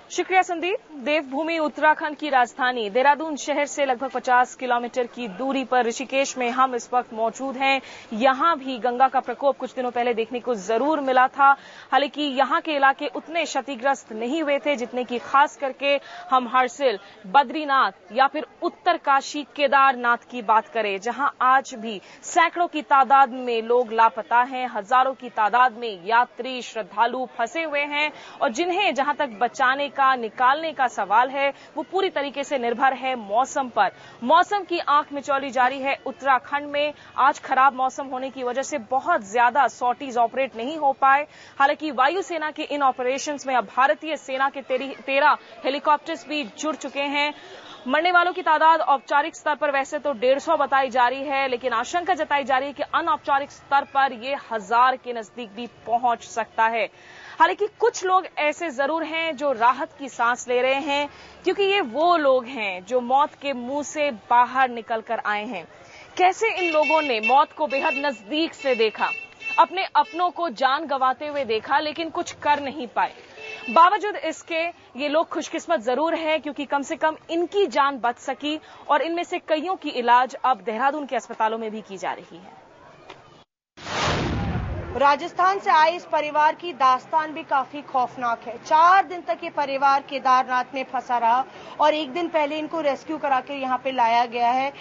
शुक्रिया संदीप। देवभूमि उत्तराखंड की राजधानी देहरादून शहर से लगभग 50 किलोमीटर की दूरी पर ऋषिकेश में हम इस वक्त मौजूद हैं। यहां भी गंगा का प्रकोप कुछ दिनों पहले देखने को जरूर मिला था। हालांकि यहां के इलाके उतने क्षतिग्रस्त नहीं हुए थे जितने की खास करके हम हरसिल, बद्रीनाथ या फिर उत्तरकाशी केदारनाथ की बात करें, जहां आज भी सैकड़ों की तादाद में लोग लापता हैं, हजारों की तादाद में यात्री श्रद्धालु फंसे हुए हैं और जिन्हें जहां तक बचाने का निकालने का सवाल है वो पूरी तरीके से निर्भर है मौसम पर। मौसम की आंख मिचौली जारी है उत्तराखंड में। आज खराब मौसम होने की वजह से बहुत ज्यादा सॉर्टीज ऑपरेट नहीं हो पाए। हालांकि वायुसेना के इन ऑपरेशंस में अब भारतीय सेना के 13 हेलीकॉप्टर्स भी जुड़ चुके हैं। मरने वालों की तादाद औपचारिक स्तर पर वैसे तो 150 बताई जा रही है, लेकिन आशंका जताई जा रही है कि अनौपचारिक स्तर पर यह 1000 के नजदीक भी पहुंच सकता है। हालांकि कुछ लोग ऐसे जरूर हैं जो राहत की सांस ले रहे हैं, क्योंकि ये वो लोग हैं जो मौत के मुंह से बाहर निकलकर आए हैं। कैसे इन लोगों ने मौत को बेहद नजदीक से देखा, अपने अपनों को जान गंवाते हुए देखा, लेकिन कुछ कर नहीं पाए। बावजूद इसके ये लोग खुशकिस्मत जरूर हैं, क्योंकि कम से कम इनकी जान बच सकी और इनमें से कईयों की इलाज अब देहरादून के अस्पतालों में भी की जा रही है। राजस्थान से आए इस परिवार की दास्तान भी काफी खौफनाक है। 4 दिन तक ये परिवार केदारनाथ में फंसा रहा और एक दिन पहले इनको रेस्क्यू करा के यहाँ पे लाया गया है।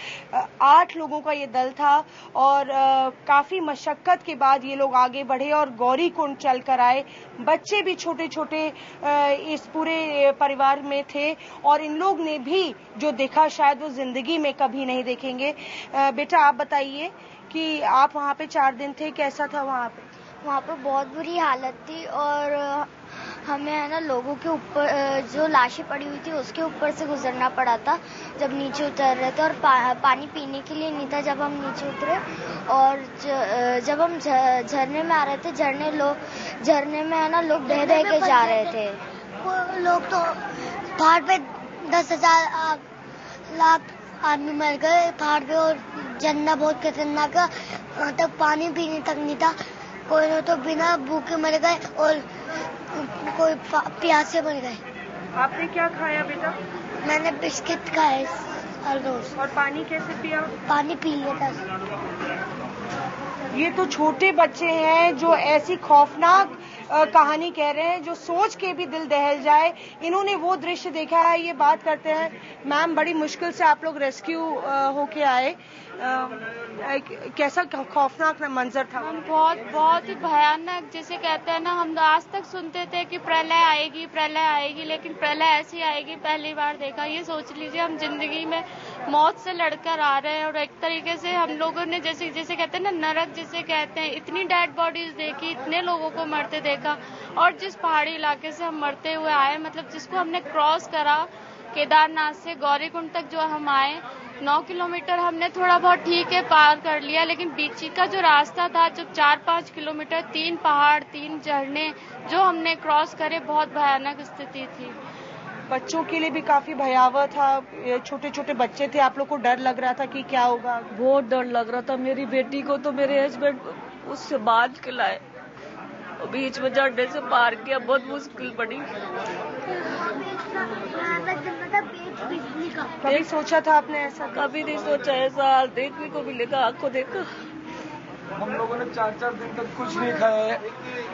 8 लोगों का ये दल था और काफी मशक्कत के बाद ये लोग आगे बढ़े और गौरीकुंड चल कर आए। बच्चे भी छोटे छोटे इस पूरे परिवार में थे और इन लोग ने भी जो देखा शायद वो जिंदगी में कभी नहीं देखेंगे। बेटा आप बताइए कि आप वहाँ पे 4 दिन थे, कैसा था वहाँ पे? वहाँ पे बहुत बुरी हालत थी और हमें है ना लोगों के ऊपर जो लाशें पड़ी हुई थी उसके ऊपर से गुजरना पड़ा था जब नीचे उतर रहे थे और पानी पीने के लिए नहीं था जब हम नीचे उतरे। और जब हम झरने में आ रहे थे, झरने में है ना लोग बह के जा रहे थे। वो लोग तो पहाड़ पे 10,000 लाख आदमी मर गए पहाड़ पे और झरना बहुत खतरनाक है। वहाँ तक पानी पीने तक नहीं था। कोई तो बिना भूखे मर गए और कोई प्यासे मर गए। आपने क्या खाया बेटा? मैंने बिस्किट खाए हर रोज। और पानी कैसे पिया? पानी पी लिया था। ये तो छोटे बच्चे हैं जो ऐसी खौफनाक कहानी कह रहे हैं जो सोच के भी दिल दहल जाए। इन्होंने वो दृश्य देखा है। ये बात करते हैं। मैम, बड़ी मुश्किल से आप लोग रेस्क्यू होके आए, कैसा खौफनाक मंजर था? बहुत ही भयानक। जैसे कहते हैं ना, हम आज तक सुनते थे कि प्रलय आएगी, लेकिन प्रलय ऐसी आएगी पहली बार देखा। ये सोच लीजिए हम जिंदगी में मौत से लड़कर आ रहे हैं और एक तरीके से हम लोगों ने जैसे कहते हैं ना नरक जिसे कहते हैं, इतनी डेड बॉडीज देखी, इतने लोगों को मरते देखा। और जिस पहाड़ी इलाके से हम मरते हुए आए, मतलब जिसको हमने क्रॉस करा केदारनाथ से गौरीकुंड तक जो हम आए, 9 किलोमीटर हमने थोड़ा बहुत ठीक है पार कर लिया, लेकिन बीच का जो रास्ता था जो 4-5 किलोमीटर, 3 पहाड़ 3 झरने जो हमने क्रॉस करे, बहुत भयानक स्थिति थी। बच्चों के लिए भी काफी भयावह था। छोटे छोटे बच्चे थे, आप लोग को डर लग रहा था कि क्या होगा? बहुत डर लग रहा था। मेरी बेटी को तो मेरे हस्बैंड उससे बांध के लाए, बीच में झरने से पार किया, बहुत मुश्किल पड़ी। कभी सोचा था आपने ऐसा? कभी नहीं सोचा ऐसा देखने को मिलेगा, आंखों देखा। हम लोगों ने 4-4 दिन तक कुछ नहीं खाया है।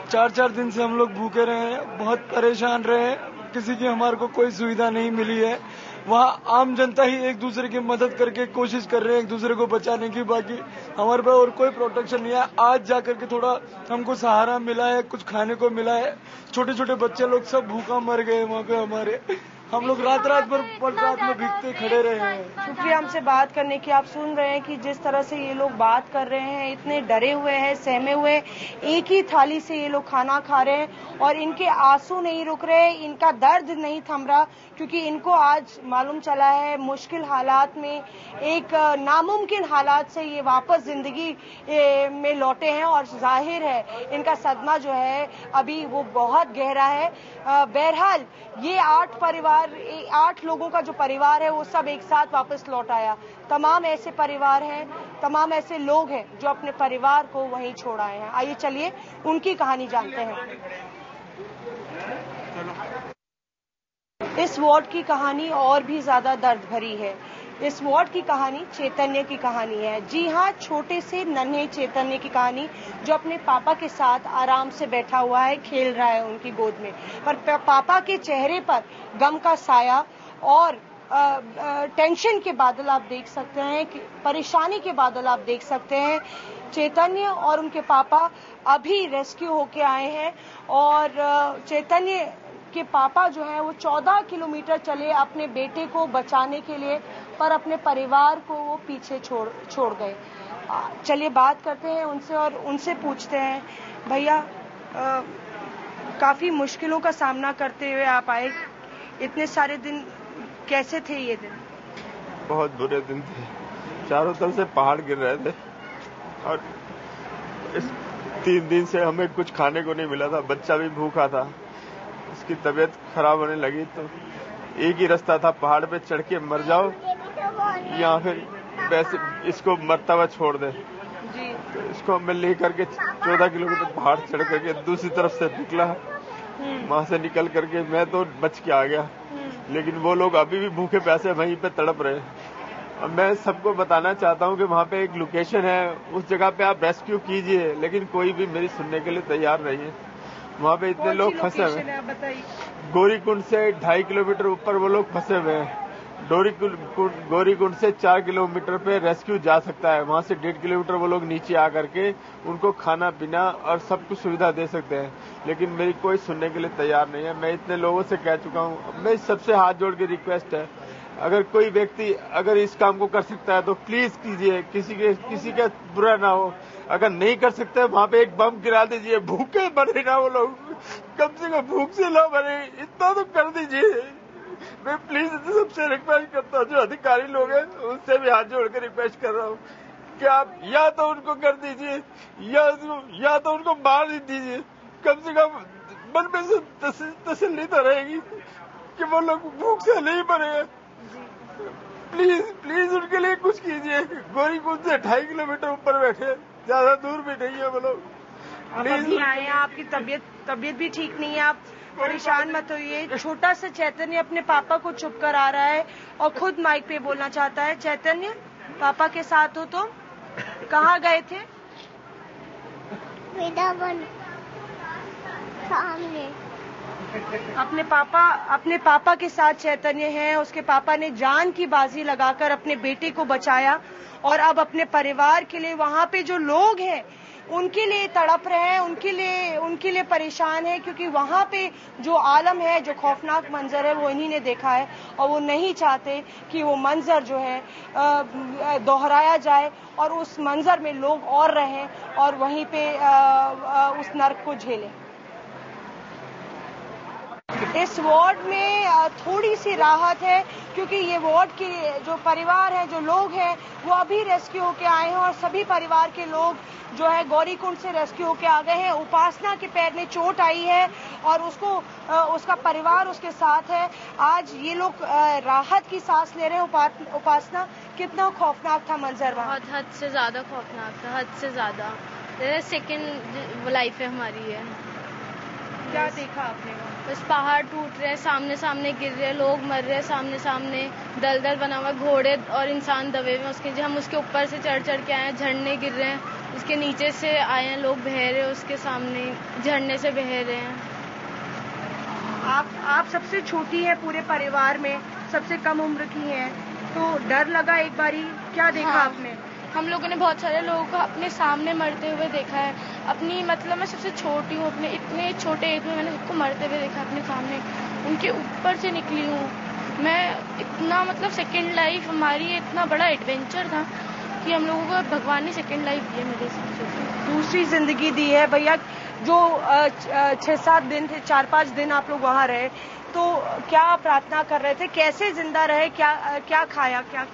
4-4 दिन से हम लोग भूखे रहे हैं, बहुत परेशान रहे हैं। किसी की हमारे को कोई सुविधा नहीं मिली है। वहाँ आम जनता ही एक दूसरे की मदद करके कोशिश कर रहे हैं एक दूसरे को बचाने की। बाकी हमारे पास और कोई प्रोटेक्शन नहीं है। आज जाकर के थोड़ा हमको सहारा मिला है, कुछ खाने को मिला है। छोटे छोटे बच्चे लोग सब भूखा मर गए वहाँ पे हमारे। हम लोग रात भर रात में भीगते खड़े रहे हैं। शुक्रिया हमसे बात करने की। आप सुन रहे हैं कि जिस तरह से ये लोग बात कर रहे हैं, इतने डरे हुए हैं, सहमे हुए, एक ही थाली से ये लोग खाना खा रहे हैं और इनके आंसू नहीं रुक रहे, इनका दर्द नहीं थम रहा, क्योंकि इनको आज मालूम चला है मुश्किल हालात में, एक नामुमकिन हालात से ये वापस जिंदगी में लौटे हैं और जाहिर है इनका सदमा जो है अभी वो बहुत गहरा है। बहरहाल ये 8 लोगों का जो परिवार है वो सब एक साथ वापस लौट आया। तमाम ऐसे परिवार हैं, तमाम ऐसे लोग हैं जो अपने परिवार को वहीं छोड़ आए हैं। आइए चलिए उनकी कहानी जानते हैं। इस वार्ड की कहानी और भी ज्यादा दर्द भरी है। इस वार्ड की कहानी चैतन्य की कहानी है। जी हाँ, छोटे से नन्हे चैतन्य की कहानी, जो अपने पापा के साथ आराम से बैठा हुआ है, खेल रहा है उनकी गोद में, पर पापा के चेहरे पर गम का साया और टेंशन के बादल आप देख सकते हैं, परेशानी के बादल आप देख सकते हैं। चैतन्य और उनके पापा अभी रेस्क्यू होके आए हैं और चैतन्य के पापा जो है वो 14 किलोमीटर चले अपने बेटे को बचाने के लिए, पर अपने परिवार को वो पीछे छोड़ गए। चलिए बात करते हैं उनसे और उनसे पूछते हैं, भैया काफी मुश्किलों का सामना करते हुए आप आए, इतने सारे दिन कैसे थे ये दिन? बहुत बुरे दिन थे, चारों तरफ से पहाड़ गिर रहे थे और इस 3 दिन से हमें कुछ खाने को नहीं मिला था। बच्चा भी भूखा था, इसकी तबीयत खराब होने लगी तो एक ही रास्ता था, पहाड़ पे चढ़ के मर जाओ या फिर वैसे इसको मरता हुआ छोड़ दे। तो इसको मैं लेकर के 14 किलोमीटर पहाड़ चढ़ करके दूसरी तरफ से निकला। वहां से निकल करके मैं तो बच के आ गया, लेकिन वो लोग अभी भी भूखे प्यासे वहीं पे तड़प रहे। अब मैं सबको बताना चाहता हूँ कि वहाँ पे एक लोकेशन है, उस जगह पे आप रेस्क्यू कीजिए, लेकिन कोई भी मेरी सुनने के लिए तैयार नहीं है। वहाँ पे इतने लोग फंसे हुए हैं। गौरीकुंड से 2.5 किलोमीटर ऊपर वो लोग फंसे हुए हैं। गौरीकुंड से 4 किलोमीटर पे रेस्क्यू जा सकता है, वहाँ से 1.5 किलोमीटर वो लोग नीचे आ करके उनको खाना पीना और सब कुछ सुविधा दे सकते हैं, लेकिन मेरी कोई सुनने के लिए तैयार नहीं है। मैं इतने लोगों से कह चुका हूँ। मैं सबसे हाथ जोड़ के रिक्वेस्ट है, अगर कोई व्यक्ति अगर इस काम को कर सकता है तो प्लीज कीजिए, किसी का बुरा ना हो। अगर नहीं कर सकते वहाँ पे एक बम गिरा दीजिए, भूखे मरे ना वो लोग, कम से कम भूख से ना मरे, इतना तो कर दीजिए। मैं प्लीज सबसे रिक्वेस्ट करता हूँ, जो अधिकारी लोग हैं उनसे भी हाथ जोड़ के रिक्वेस्ट कर रहा हूँ कि आप या तो उनको कर दीजिए या तो उनको मार दीजिए। कम से कम मन में से तसल्ली तो रहेगी कि वो लोग भूख से नहीं मरे हैं। प्लीज उनके लिए कुछ कीजिए। गौरीकुंड से 2.5 किलोमीटर ऊपर बैठे, ज्यादा दूर भी नहीं है वो लोग। प्लीज आए हैं, आपकी तबीयत भी ठीक नहीं है, आप परेशान मत होइए। छोटा सा चैतन्य अपने पापा को चुप कर आ रहा है और खुद माइक पे बोलना चाहता है। चैतन्य, पापा के साथ हो तो कहाँ गए थे? सामने। अपने पापा के साथ चैतन्य है। उसके पापा ने जान की बाजी लगाकर अपने बेटे को बचाया और अब अपने परिवार के लिए, वहाँ पे जो लोग हैं उनके लिए तड़प रहे हैं, उनके लिए परेशान है, क्योंकि वहाँ पे जो आलम है, जो खौफनाक मंजर है, वो इन्हीं ने देखा है और वो नहीं चाहते कि वो मंजर जो है दोहराया जाए और उस मंजर में लोग और रहें और वहीं पे उस नर्क को झेलें। इस वार्ड में थोड़ी सी राहत है, क्योंकि ये वार्ड के जो परिवार हैं, जो लोग हैं, वो अभी रेस्क्यू होके आए हैं और सभी परिवार के लोग जो है गौरीकुंड से रेस्क्यू होके आ गए हैं। उपासना के पैर में चोट आई है और उसका परिवार उसके साथ है। आज ये लोग राहत की सांस ले रहे हैं। उपासना, कितना खौफनाक था मंजर वहाँ? बहुत हद से ज्यादा खौफनाक था, हद से ज्यादा। सेकेंड लाइफ है हमारी है। क्या देखा आपने? बस पहाड़ टूट रहे हैं, सामने गिर रहे हैं, लोग मर रहे हैं, सामने दलदल बना हुआ, घोड़े और इंसान दबे हुए उसके। हम उसके ऊपर से चढ़ के आए हैं, झरने गिर रहे हैं, उसके नीचे से आए हैं, लोग बह रहे हैं, उसके सामने झरने से बह रहे हैं। आप सबसे छोटी है पूरे परिवार में, सबसे कम उम्र की है, तो डर लगा एक बारी? क्या देखा आपने? हम लोगों ने बहुत सारे लोगों को अपने सामने मरते हुए देखा है। मतलब मैं सबसे छोटी हूँ, अपने इतने छोटे एज में मैंने सबको मरते हुए देखा अपने सामने, उनके ऊपर से निकली हूँ मैं। इतना सेकेंड लाइफ हमारी इतना बड़ा एडवेंचर था कि हम लोगों को भगवान ने सेकेंड लाइफ दी है, मेरे हिसाब से दूसरी जिंदगी दी है। भैया, जो 6-7 दिन थे, 4-5 दिन आप लोग वहाँ रहे, तो क्या प्रार्थना कर रहे थे, कैसे जिंदा रहे, क्या खाया? क्या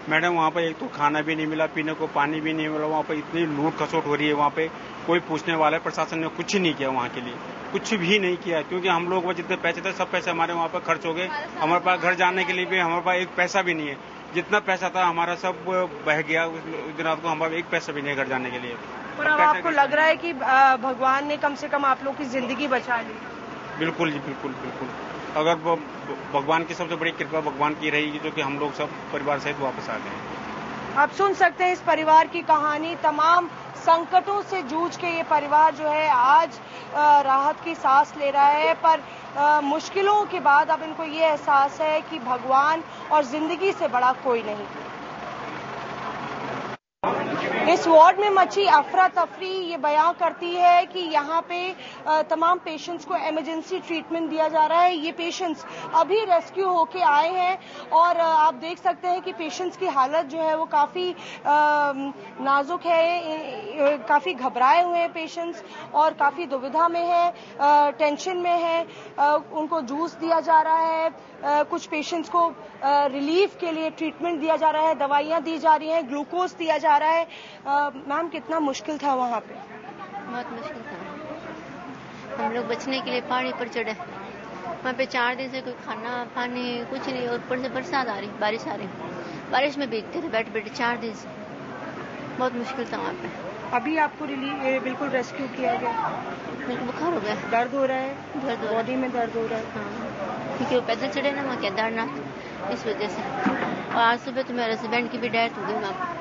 मैडम, वहाँ पे एक तो खाना भी नहीं मिला, पीने को पानी भी नहीं मिला। वहाँ पे इतनी लूट खसोट हो रही है, वहाँ पे कोई पूछने वाला है। प्रशासन ने कुछ नहीं किया वहाँ के लिए, कुछ भी नहीं किया, क्योंकि हम लोग जितने पैसे थे सब पैसे हमारे वहाँ पे खर्च हो गए। हमारे पास घर जाने के लिए भी हमारे पास एक पैसा भी नहीं है। जितना पैसा था हमारा सब बह गया उस दिन रात को। हमारे एक पैसा भी नहीं है घर जाने के लिए। और अब आपको लग रहा है कि भगवान ने कम से कम आप लोग की जिंदगी बचा ली? बिल्कुल जी, बिल्कुल। अगर वो भगवान की सबसे बड़ी कृपा भगवान की रहेगी, जो कि हम लोग सब परिवार सहित वापस आ गए। आप सुन सकते हैं इस परिवार की कहानी। तमाम संकटों से जूझ के ये परिवार जो है आज राहत की सांस ले रहा है, पर मुश्किलों के बाद अब इनको ये एहसास है कि भगवान और जिंदगी से बड़ा कोई नहीं। इस वार्ड में मची अफरा तफरी ये बयां करती है कि यहाँ पे तमाम पेशेंट्स को इमरजेंसी ट्रीटमेंट दिया जा रहा है। ये पेशेंट्स अभी रेस्क्यू होके आए हैं और आप देख सकते हैं कि पेशेंट्स की हालत जो है वो काफी नाजुक है, काफी घबराए हुए हैं पेशेंट्स और काफी दुविधा में है, टेंशन में है। उनको जूस दिया जा रहा है, कुछ पेशेंट्स को रिलीफ के लिए ट्रीटमेंट दिया जा रहा है, दवाइयां दी जा रही हैं, ग्लूकोज दिया जा रहा है। मैम कितना मुश्किल था वहाँ पे? बहुत मुश्किल था। हम लोग बचने के लिए पहाड़ी पर चढ़े। वहाँ पे 4 दिन से कोई खाना पानी कुछ नहीं, और ऊपर से बरसात आ रही, बारिश आ रही, बारिश में भीगते थे बैठे बैठे 4 दिन से। बहुत मुश्किल था वहाँ पे। अभी आपको बिल्कुल रेस्क्यू किया गया? मेरे को बुखार हो गया। दर्द हो रहा है? दर्द हो, बॉडी में दर्द हो रहा है? हाँ, क्योंकि वो पैदल चढ़े ना वहाँ केदारनाथ, इस वजह से। और आज सुबह तो मेरे हस्बैंड की भी डेथ हो गई वहाँ।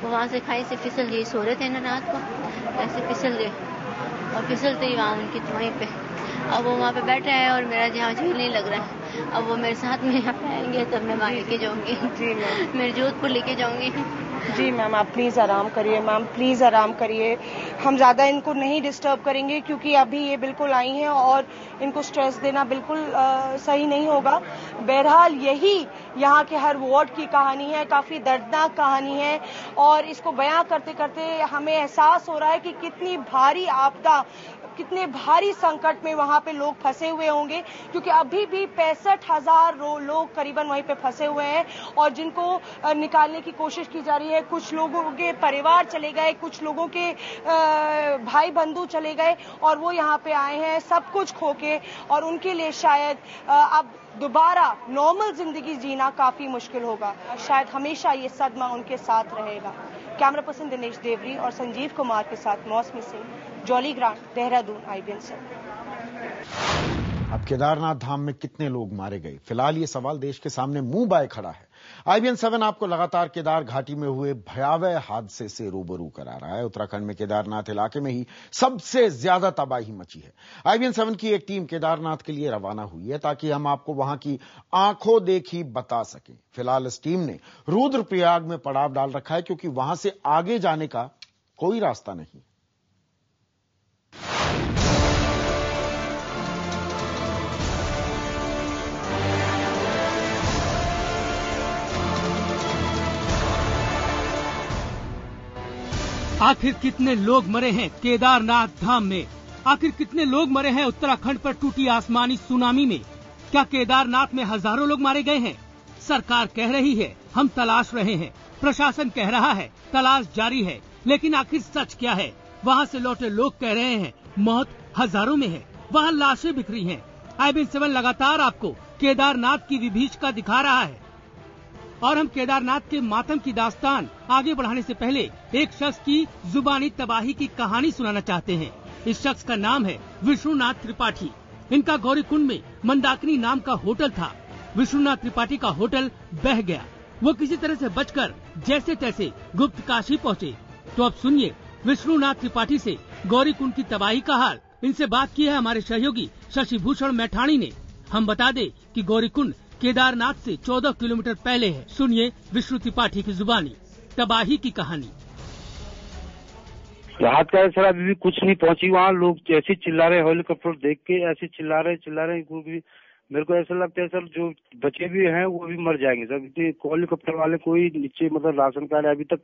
वो वहाँ से खाई से फिसल गई, सो रहे थे ना रात को, ऐसे फिसल गए और फिसलते ही वहाँ उनकी वहीं पे। अब वो वहाँ पे बैठे हैं और मेरा जहाँ झील नहीं लग रहा है। अब वो मेरे साथ में यहाँ पे आएंगे तब मैं वहाँ लेके जाऊंगी। जी मैम। मेरे जोधपुर लेके जाऊंगी। जी मैम, आप प्लीज आराम करिए। मैम प्लीज आराम करिए। हम ज्यादा इनको नहीं डिस्टर्ब करेंगे क्योंकि अभी ये बिल्कुल आई हैं और इनको स्ट्रेस देना बिल्कुल सही नहीं होगा। बहरहाल यही यहाँ के हर वार्ड की कहानी है, काफी दर्दनाक कहानी है और इसको बयां करते करते हमें एहसास हो रहा है कि कितनी भारी आपदा, कितने भारी संकट में वहां पे लोग फंसे हुए होंगे, क्योंकि अभी भी 65,000 लोग करीबन वहीं पे फंसे हुए हैं और जिनको निकालने की कोशिश की जा रही है। कुछ लोगों के परिवार चले गए, कुछ लोगों के भाई बंधु चले गए और वो यहाँ पे आए हैं सब कुछ खो के, और उनके लिए शायद अब दोबारा नॉर्मल जिंदगी जीना काफी मुश्किल होगा। शायद हमेशा ये सदमा उनके साथ रहेगा। कैमरा पर्सन दिनेश देवरी और संजीव कुमार के साथ मौसमी Singh, jolly grant, Dehradun, IBN 7। अब केदारनाथ धाम में कितने लोग मारे गए, फिलहाल ये सवाल देश के सामने मुंह बाए खड़ा है। IBN 7 आपको लगातार केदार घाटी में हुए भयावह हादसे से रूबरू करा रहा है। उत्तराखंड में केदारनाथ इलाके में ही सबसे ज्यादा तबाही मची है। IBN 7 की एक टीम केदारनाथ के लिए रवाना हुई है ताकि हम आपको वहां की आंखों देखी बता सकें। फिलहाल इस टीम ने रुद्रप्रयाग में पड़ाव डाल रखा है क्योंकि वहां से आगे जाने का कोई रास्ता नहीं। आखिर कितने लोग मरे हैं केदारनाथ धाम में? आखिर कितने लोग मरे हैं उत्तराखंड पर टूटी आसमानी सुनामी में? क्या केदारनाथ में हजारों लोग मारे गए हैं? सरकार कह रही है हम तलाश रहे हैं, प्रशासन कह रहा है तलाश जारी है, लेकिन आखिर सच क्या है? वहां से लौटे लोग कह रहे हैं मौत हजारों में है, वहां लाशें बिखरी हैं। IBN 7 लगातार आपको केदारनाथ की विभीषिका दिखा रहा है और हम केदारनाथ के मातम की दास्तान आगे बढ़ाने से पहले एक शख्स की जुबानी तबाही की कहानी सुनाना चाहते हैं। इस शख्स का नाम है विष्णुनाथ त्रिपाठी। इनका गौरीकुंड में मंदाकिनी नाम का होटल था। विष्णुनाथ त्रिपाठी का होटल बह गया। वो किसी तरह से बचकर जैसे तैसे गुप्त काशी पहुँचे। तो अब सुनिए विष्णुनाथ त्रिपाठी से गौरीकुंड की तबाही का हाल। इनसे बात की है हमारे सहयोगी शशिभूषण मैठाणी ने। हम बता दें कि गौरीकुंड केदारनाथ से 14 किलोमीटर पहले है। सुनिए विष्णु त्रिपाठी की जुबानी तबाही की कहानी। राहत का सर अभी भी कुछ नहीं पहुंची। वहाँ लोग ऐसे चिल्ला रहे, हेलीकॉप्टर देख के ऐसे चिल्ला रहे। मेरे को ऐसा लगता है सर जो बचे भी हैं वो भी मर जाएंगे सर। इतने हेलीकॉप्टर वाले कोई नीचे मतलब राशन कार्ड अभी तक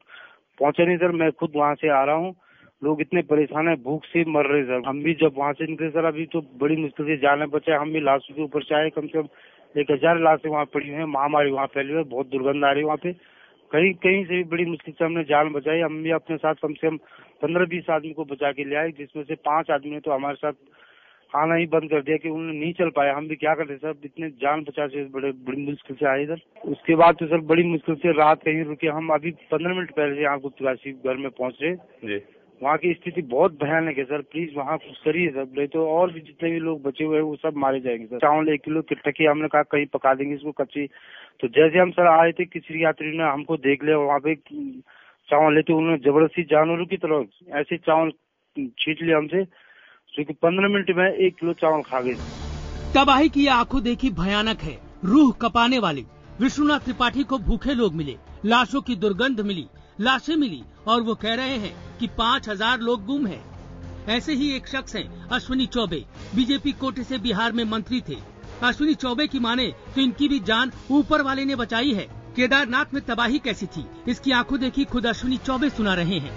पहुंचे नहीं सर। मैं खुद वहाँ से आ रहा हूँ, लोग इतने परेशान है, भूख से मर रहे सर। हम भी जब वहाँ से निकले सर अभी तो बड़ी मुश्किल से जाने बचे। हम भी लाशों के ऊपर से आए, कम से कम 1000 लाशें वहाँ पड़ी हुई है। महामारी वहाँ फैली हुई है, बहुत दुर्गंध आ रही है वहाँ पे। कहीं से भी बड़ी मुश्किल से हमने जान बचाई। हम भी अपने साथ कम से कम 15-20 आदमी को बचा के ले आए, जिसमें से 5 आदमी ने तो हमारे साथ आना ही बंद कर दिया कि उन्होंने नहीं चल पाया। हम भी क्या करते सर, इतने जान बचा से बड़ी मुश्किल से आए इधर। उसके बाद तो सर बड़ी मुश्किल से रात कहीं रुके। हम अभी 15 मिनट पहले यहाँ गुप्तकाशी घर में पहुँच रहे। वहाँ की स्थिति बहुत भयानक है सर। प्लीज वहाँ कुछ करिए सर, नहीं तो और भी जितने भी लोग बचे हुए हैं वो सब मारे जाएंगे सर। चावल 1 किलो टकी हमने कहा कहीं पका देंगे इसको कच्ची, तो जैसे हम सर आए थे किसी यात्री ने हमको देख लिया वहाँ पे चावल लेते, उन्होंने जबरदस्ती जानवरों की तरह ऐसे चावल छीट लिया हमसे, जो कि 15 मिनट में 1 किलो चावल खा गए। तबाही की आंखों देखी भयानक है, रूह कपाने वाली। विष्णुनाथ त्रिपाठी को भूखे लोग मिले, लाशों की दुर्गंध मिली, लाशें मिली और वो कह रहे हैं कि 5000 लोग गुम हैं। ऐसे ही एक शख्स हैं अश्विनी चौबे, बीजेपी कोटे से बिहार में मंत्री थे। अश्विनी चौबे की माने तो इनकी भी जान ऊपर वाले ने बचाई है। केदारनाथ में तबाही कैसी थी, इसकी आंखों देखी खुद अश्विनी चौबे सुना रहे हैं।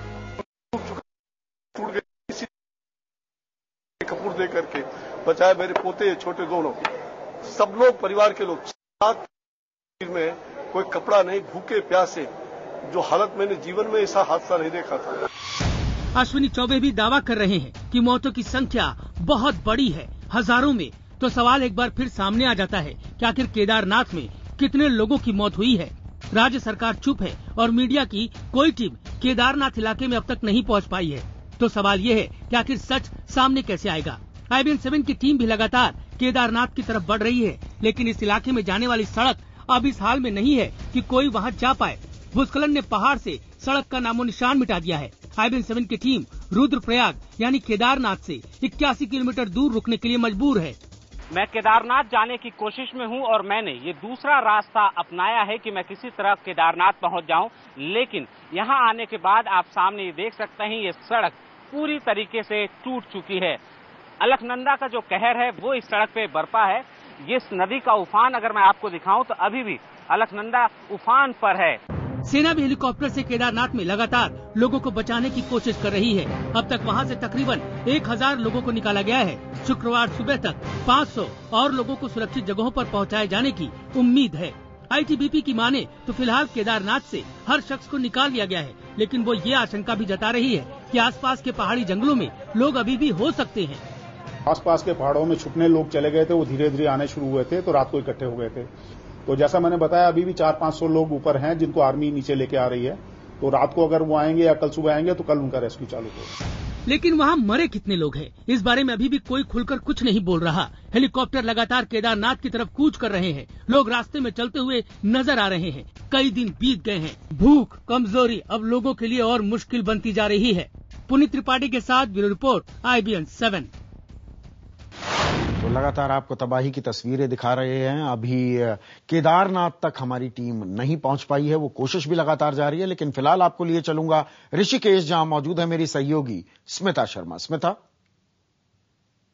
कपूर दे करके बचाए मेरे पोते छोटे दोनों, सब लोग परिवार के लोग। में कोई कपड़ा नहीं, भूखे प्यासे, जो हालत मैंने जीवन में ऐसा हादसा नहीं देखा था। अश्विनी चौबे भी दावा कर रहे हैं कि मौतों की संख्या बहुत बड़ी है, हजारों में। तो सवाल एक बार फिर सामने आ जाता है कि आखिर केदारनाथ में कितने लोगों की मौत हुई है। राज्य सरकार चुप है और मीडिया की कोई टीम केदारनाथ इलाके में अब तक नहीं पहुंच पाई है। तो सवाल ये है कि आखिर सच सामने कैसे आएगा। IBN 7 की टीम भी लगातार केदारनाथ की तरफ बढ़ रही है, लेकिन इस इलाके में जाने वाली सड़क अब इस हाल में नहीं है कि कोई वहां जा पाए। भूस्खलन ने पहाड़ से सड़क का नामो निशान मिटा दिया है। IBN 7 की टीम रुद्रप्रयाग यानी केदारनाथ से 81 किलोमीटर दूर रुकने के लिए मजबूर है। मैं केदारनाथ जाने की कोशिश में हूं और मैंने ये दूसरा रास्ता अपनाया है कि मैं किसी तरह केदारनाथ पहुंच जाऊं, लेकिन यहां आने के बाद आप सामने ये देख सकते हैं ये सड़क पूरी तरीके से टूट चुकी है। अलकनंदा का जो कहर है वो इस सड़क पे बरपा है। ये नदी का उफान अगर मैं आपको दिखाऊं तो अभी भी अलकनंदा उफान पर है। सेना भी हेलीकॉप्टर से केदारनाथ में लगातार लोगों को बचाने की कोशिश कर रही है। अब तक वहां से तकरीबन 1000 लोगों को निकाला गया है। शुक्रवार सुबह तक 500 और लोगों को सुरक्षित जगहों पर पहुंचाए जाने की उम्मीद है। ITBP की माने तो फिलहाल केदारनाथ से हर शख्स को निकाल लिया गया है, लेकिन वो ये आशंका भी जता रही है कि आसपास के पहाड़ी जंगलों में लोग अभी भी हो सकते हैं। आसपास के पहाड़ों में छुपने लोग चले गए थे, वो धीरे धीरे आने शुरू हुए थे, तो रात को इकट्ठे हो गए थे। तो जैसा मैंने बताया अभी भी 400-500 लोग ऊपर हैं जिनको आर्मी नीचे लेके आ रही है। तो रात को अगर वो आएंगे या कल सुबह आएंगे तो कल उनका रेस्क्यू चालू होगा। लेकिन वहाँ मरे कितने लोग हैं, इस बारे में अभी भी कोई खुलकर कुछ नहीं बोल रहा। हेलीकॉप्टर लगातार केदारनाथ की तरफ कूच कर रहे हैं। लोग रास्ते में चलते हुए नजर आ रहे हैं। कई दिन बीत गए हैं। भूख, कमजोरी अब लोगों के लिए और मुश्किल बनती जा रही है। पुनीत त्रिपाठी के साथ ब्यूरो रिपोर्ट, IBN 7। तो लगातार आपको तबाही की तस्वीरें दिखा रहे हैं। अभी केदारनाथ तक हमारी टीम नहीं पहुंच पाई है, वो कोशिश भी लगातार जारी है। लेकिन फिलहाल आपको लिए चलूंगा ऋषिकेश, जहां मौजूद है मेरी सहयोगी स्मिता शर्मा। स्मिता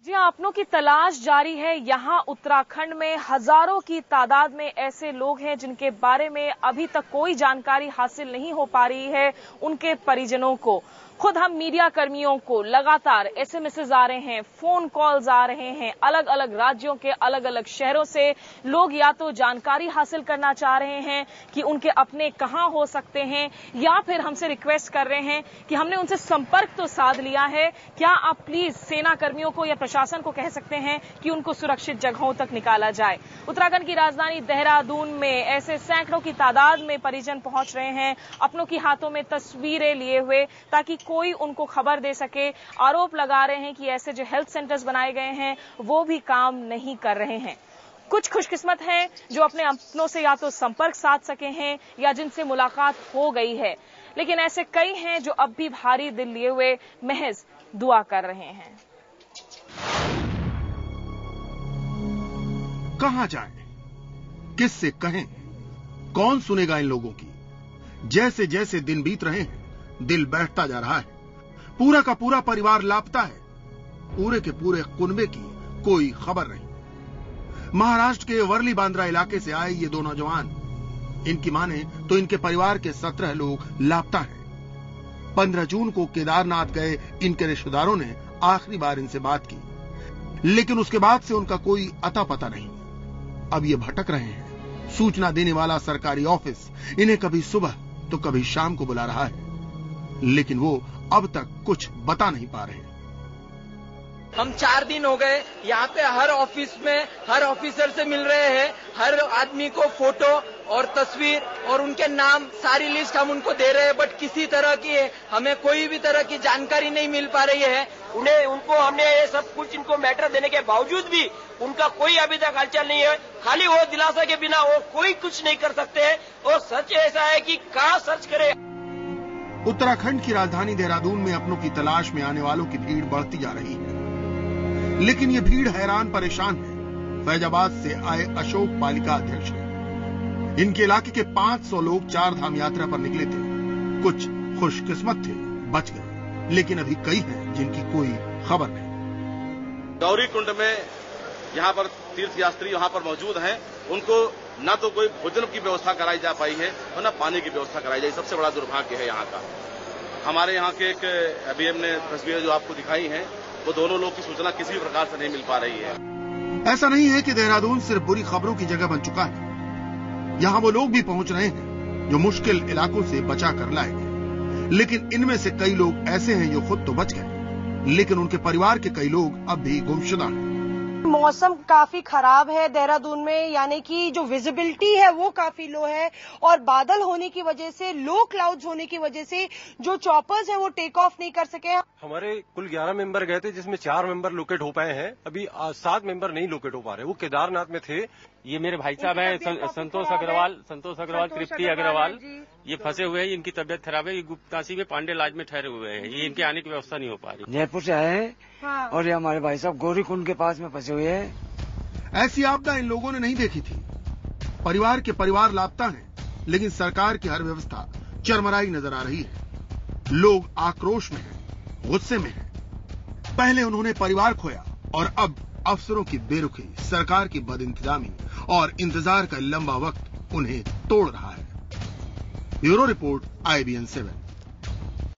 जी, अपनों की तलाश जारी है। यहाँ उत्तराखंड में हजारों की तादाद में ऐसे लोग हैं जिनके बारे में अभी तक कोई जानकारी हासिल नहीं हो पा रही है। उनके परिजनों को, खुद हम मीडिया कर्मियों को लगातार SMS आ रहे हैं, फोन कॉल्स आ रहे हैं। अलग अलग राज्यों के अलग अलग शहरों से लोग या तो जानकारी हासिल करना चाह रहे हैं कि उनके अपने कहां हो सकते हैं, या फिर हमसे रिक्वेस्ट कर रहे हैं कि हमने उनसे संपर्क तो साध लिया है, क्या आप प्लीज सेना कर्मियों को या प्रशासन को कह सकते हैं कि उनको सुरक्षित जगहों तक निकाला जाए। उत्तराखंड की राजधानी देहरादून में ऐसे सैकड़ों की तादाद में परिजन पहुंच रहे हैं, अपनों की हाथों में तस्वीरें लिए हुए, ताकि कोई उनको खबर दे सके। आरोप लगा रहे हैं कि ऐसे जो हेल्थ सेंटर्स बनाए गए हैं वो भी काम नहीं कर रहे हैं। कुछ खुशकिस्मत हैं जो अपने अपनों से या तो संपर्क साध सके हैं या जिनसे मुलाकात हो गई है, लेकिन ऐसे कई हैं जो अब भी भारी दिल लिए हुए महज दुआ कर रहे हैं। कहां जाएं? किससे कहें? कौन सुनेगा इन लोगों की? जैसे जैसे दिन बीत रहे हैं दिल बैठता जा रहा है। पूरा का पूरा परिवार लापता है। पूरे के पूरे कुनबे की कोई खबर नहीं। महाराष्ट्र के वर्ली बांद्रा इलाके से आए ये दो नौजवान, इनकी माने तो इनके परिवार के 17 लोग लापता हैं। 15 जून को केदारनाथ गए इनके रिश्तेदारों ने आखिरी बार इनसे बात की, लेकिन उसके बाद से उनका कोई अता पता नहीं। अब ये भटक रहे हैं। सूचना देने वाला सरकारी ऑफिस इन्हें कभी सुबह तो कभी शाम को बुला रहा है, लेकिन वो अब तक कुछ बता नहीं पा रहे। हम 4 दिन हो गए यहाँ पे, हर ऑफिस में हर ऑफिसर से मिल रहे हैं, हर आदमी को फोटो और तस्वीर और उनके नाम सारी लिस्ट हम उनको दे रहे हैं, बट किसी तरह की हमें कोई भी तरह की जानकारी नहीं मिल पा रही है। उनको हमने ये सब कुछ इनको मैटर देने के बावजूद भी उनका कोई अभी तक हलचल नहीं है। खाली वो दिलासा के बिना वो कोई कुछ नहीं कर सकते हैं। और सच ऐसा है कि कहाँ सर्च करे। उत्तराखंड की राजधानी देहरादून में अपनों की तलाश में आने वालों की भीड़ बढ़ती जा रही है, लेकिन ये भीड़ हैरान परेशान है। फैजाबाद से आए अशोक पालिका अध्यक्ष हैं। इनके इलाके के 500 लोग 4 धाम यात्रा पर निकले थे। कुछ खुशकिस्मत थे, बच गए, लेकिन अभी कई हैं जिनकी कोई खबर नहीं। गौरी कुंड में यहाँ पर तीर्थयात्री वहाँ पर मौजूद हैं, उनको न तो कोई भोजन की व्यवस्था कराई जा पाई है और न पानी की व्यवस्था कराई जाए। सबसे बड़ा दुर्भाग्य है यहाँ का। हमारे यहाँ के एक अभी हमने तस्वीरें जो आपको दिखाई हैं, वो दोनों लोग की सूचना किसी भी प्रकार से नहीं मिल पा रही है। ऐसा नहीं है कि देहरादून सिर्फ बुरी खबरों की जगह बन चुका है। यहाँ वो लोग भी पहुंच रहे हैं जो मुश्किल इलाकों से बचा कर लाए गए, लेकिन इनमें से कई लोग ऐसे हैं जो खुद तो बच गए, लेकिन उनके परिवार के कई लोग अब भी गुमशुदा हैं। मौसम काफी खराब है देहरादून में, यानी कि जो विजिबिलिटी है वो काफी लो है और बादल होने की वजह से, लो क्लाउड्स होने की वजह से जो चॉपर्स हैं वो टेक ऑफ नहीं कर सके। हमारे कुल 11 मेंबर गए थे, जिसमें 4 मेंबर लोकेट हो पाए हैं। अभी 7 मेंबर नहीं लोकेट हो पा रहे, वो केदारनाथ में थे। ये मेरे भाई साहब हैं संतोष अग्रवाल, तृप्ति अग्रवाल। ये फंसे हुए हैं, इनकी तबियत खराब है। ये गुप्तासी में पांडे लॉज में ठहरे हुए हैं। ये इनके आने की व्यवस्था नहीं हो पा रही। जयपुर से आए हैं और ये हमारे भाई साहब गौरी कुंड के पास में फंसे हुए हैं। ऐसी आपदा इन लोगों ने नहीं देखी थी। परिवार के परिवार लापता हैं, लेकिन सरकार की हर व्यवस्था चरमराई नजर आ रही है। लोग आक्रोश में हैं, गुस्से में हैं। पहले उन्होंने परिवार खोया और अब अफसरों की बेरुखी, सरकार की बदइंतजामी और इंतजार का लंबा वक्त उन्हें तोड़ रहा है। Bureau report IBN 7।